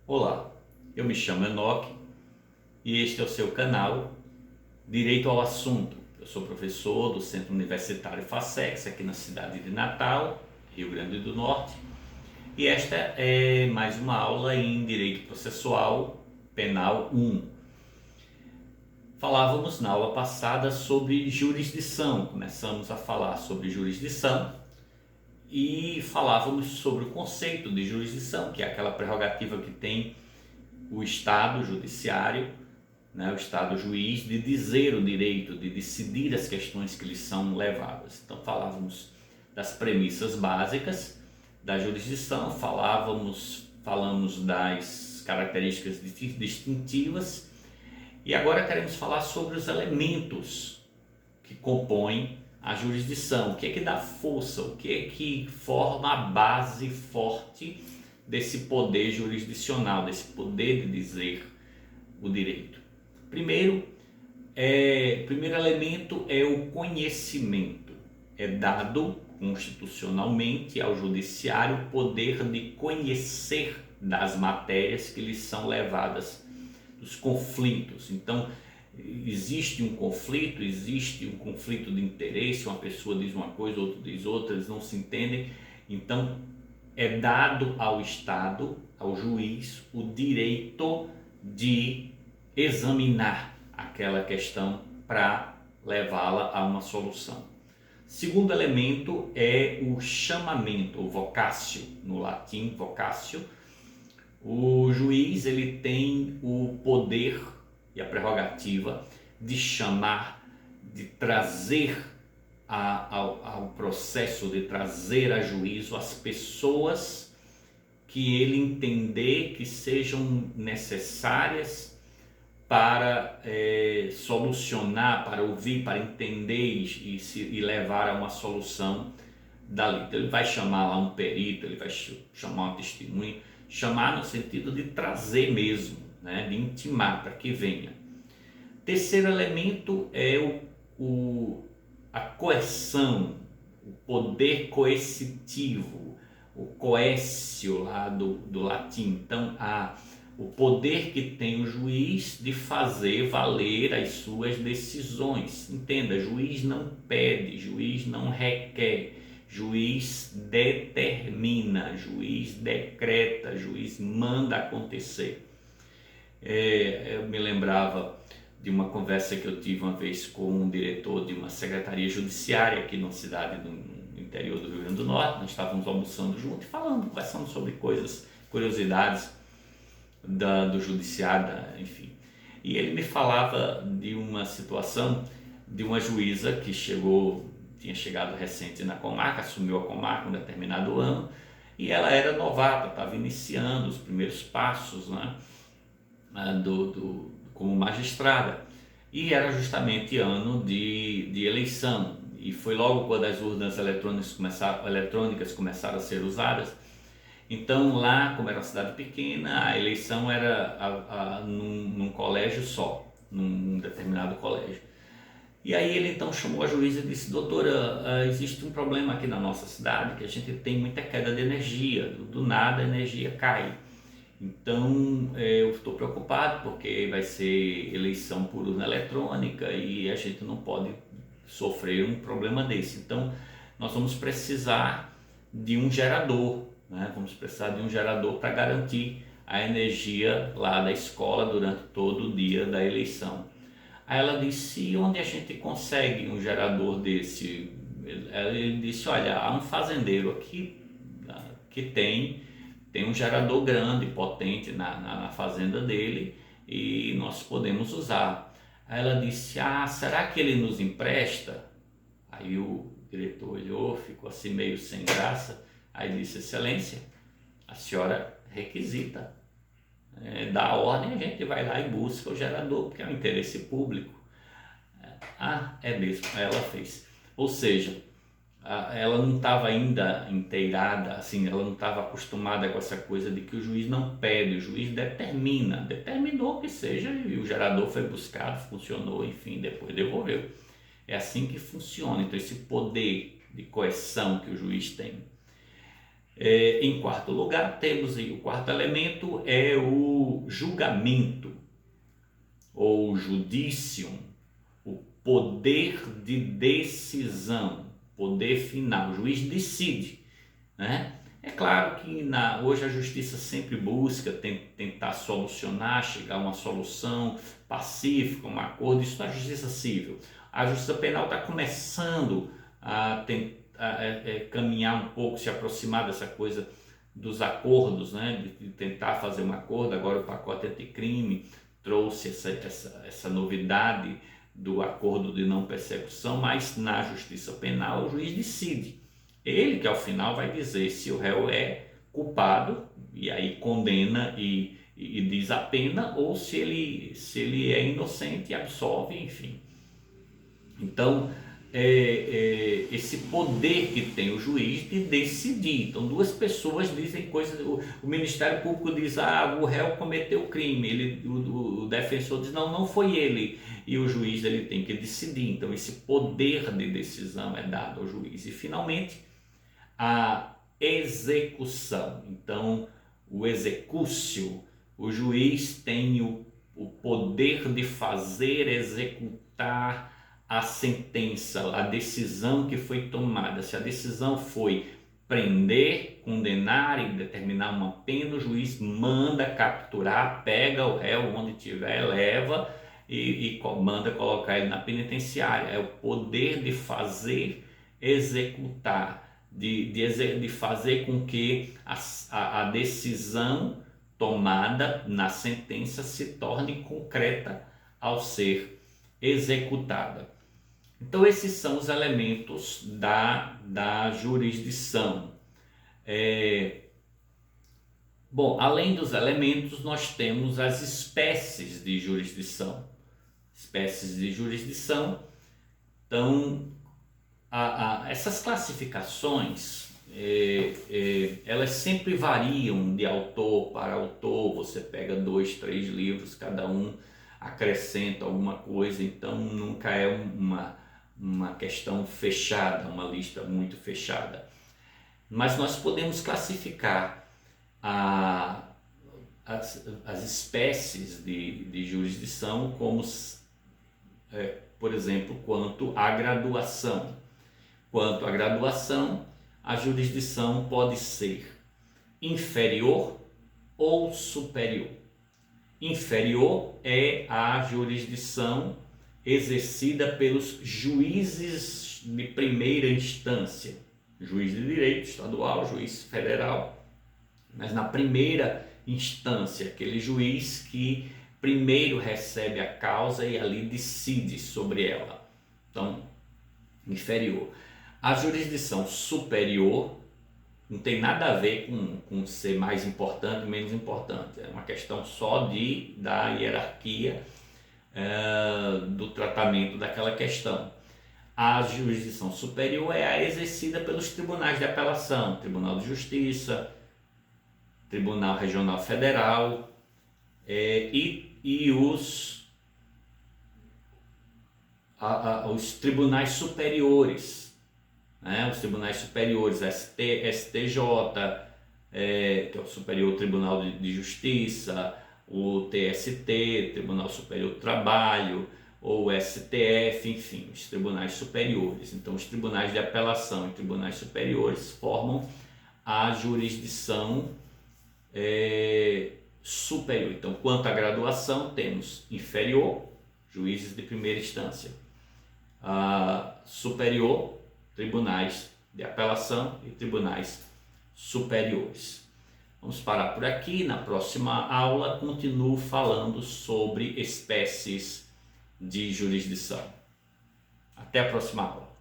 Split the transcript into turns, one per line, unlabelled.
Olá, eu me chamo Enoque e este é o seu canal Direito ao Assunto. Eu sou professor do Centro Universitário FACEX aqui na cidade de Natal, Rio Grande do Norte, e esta é mais uma aula em Direito Processual Penal 1. Falávamos na aula passada sobre jurisdição, começamos a falar sobre jurisdição e falávamos sobre o conceito de jurisdição, que é aquela prerrogativa que tem o Estado judiciário, né, o Estado juiz, de dizer o direito, de decidir as questões que lhes são levadas. Então falávamos das premissas básicas da jurisdição, falamos das características distintivas e agora queremos falar sobre os elementos que compõem a jurisdição, o que é que dá força, o que é que forma a base forte desse poder jurisdicional, desse poder de dizer o direito. Primeiro elemento é o conhecimento. É dado constitucionalmente ao judiciário o poder de conhecer das matérias que lhes são levadas, dos conflitos. Então, existe um conflito de interesse, uma pessoa diz uma coisa, outro diz outra, eles não se entendem. Então, é dado ao Estado, ao juiz, o direito de examinar aquela questão para levá-la a uma solução. Segundo elemento é o chamamento, o vocatio, no latim vocatio. O juiz ele tem o poder e a prerrogativa de chamar, de trazer ao processo, de trazer a juízo as pessoas que ele entender que sejam necessárias para solucionar, para ouvir, para entender e levar a uma solução dali. Então ele vai chamar lá um perito, ele vai chamar uma testemunha, chamar no sentido de trazer mesmo, né, de intimar para que venha. Terceiro elemento é a coerção, o poder coercitivo, o coercio lá do latim. Então, o poder que tem o juiz de fazer valer as suas decisões. Entenda, juiz não pede, juiz não requer, juiz determina, juiz decreta, juiz manda acontecer. Eu me lembrava de uma conversa que eu tive uma vez com um diretor de uma secretaria judiciária aqui numa cidade no interior do Rio Grande do Norte. Nós estávamos almoçando juntos e conversando sobre coisas, curiosidades do judiciário, enfim. E ele me falava de uma situação de uma juíza que tinha chegado recente na comarca, assumiu a comarca em um determinado ano, e ela era novata, estava iniciando os primeiros passos, né, como magistrada, e era justamente ano de eleição, e foi logo quando as urnas eletrônicas começaram a ser usadas. Então lá, como era uma cidade pequena, a eleição era num colégio só, num determinado colégio. E aí ele então chamou a juíza e disse: doutora, existe um problema aqui na nossa cidade, que a gente tem muita queda de energia, do nada a energia cai. Então eu estou preocupado porque vai ser eleição por urna eletrônica e a gente não pode sofrer um problema desse. Então nós vamos precisar de um gerador, né? Vamos precisar de um gerador para garantir a energia lá da escola durante todo o dia da eleição. Aí ela disse: onde a gente consegue um gerador desse? Ele disse: olha, há um fazendeiro aqui que tem um gerador grande, potente na fazenda dele e nós podemos usar. Aí ela disse: será que ele nos empresta? Aí o diretor olhou, ficou assim meio sem graça, aí disse: excelência, a senhora requisita, dá a ordem, a gente vai lá e busca o gerador, porque é um interesse público. É mesmo, aí ela fez. Ou seja, ela não estava ainda inteirada, assim, ela não estava acostumada com essa coisa de que o juiz não pede, o juiz determinou que seja, e o gerador foi buscado, funcionou, enfim, depois devolveu. É assim que funciona. Então esse poder de coerção que o juiz tem. Em quarto lugar, temos aí o quarto elemento é o julgamento, ou judicium, o poder de decisão, poder final. O juiz decide, né? É claro que hoje a justiça sempre busca tentar solucionar, chegar a uma solução pacífica, um acordo, isso na justiça civil. A justiça penal está começando a tentar caminhar um pouco, se aproximar dessa coisa dos acordos, né? de tentar fazer um acordo. Agora o pacote anticrime trouxe essa novidade do acordo de não persecução, mas na justiça penal o juiz decide. Ele que ao final vai dizer se o réu é culpado, e aí condena e diz a pena, ou se ele é inocente e absolve, enfim. Então, esse poder que tem o juiz de decidir. Então, duas pessoas dizem coisas, o Ministério Público diz, o réu cometeu crime, o defensor diz, não foi ele, e o juiz ele tem que decidir. Então, esse poder de decisão é dado ao juiz. E, finalmente, a execução. Então, o execúcio, o juiz tem o poder de fazer executar a sentença, a decisão que foi tomada. Se a decisão foi prender, condenar e determinar uma pena, o juiz manda capturar, pega o réu onde tiver, leva e manda colocar ele na penitenciária. É o poder de fazer executar, de fazer com que a decisão tomada na sentença se torne concreta ao ser executada. Então, esses são os elementos da jurisdição. Bom, além dos elementos, nós temos as espécies de jurisdição. Espécies de jurisdição. Então, essas classificações, elas sempre variam de autor para autor. Você pega 2, 3 livros, cada um acrescenta alguma coisa, então nunca é uma questão fechada, uma lista muito fechada. Mas nós podemos classificar as espécies de jurisdição como, por exemplo, quanto à graduação. Quanto à graduação, a jurisdição pode ser inferior ou superior. Inferior é a jurisdição exercida pelos juízes de primeira instância, juiz de direito estadual, juiz federal, mas na primeira instância, aquele juiz que primeiro recebe a causa e ali decide sobre ela. Então, inferior. A jurisdição superior não tem nada a ver com ser mais importante ou menos importante, é uma questão só da hierarquia do tratamento daquela questão. A jurisdição superior é a exercida pelos tribunais de apelação, Tribunal de Justiça, Tribunal Regional Federal e os tribunais superiores. Os tribunais superiores, STJ, que é o Superior Tribunal de Justiça, o TST, Tribunal Superior do Trabalho, ou STF, enfim, os tribunais superiores. Então, os tribunais de apelação e tribunais superiores formam a jurisdição superior. Então, quanto à graduação, temos inferior, juízes de primeira instância, superior, tribunais de apelação e tribunais superiores. Vamos parar por aqui. Na próxima aula continuo falando sobre espécies de jurisdição. Até a próxima aula.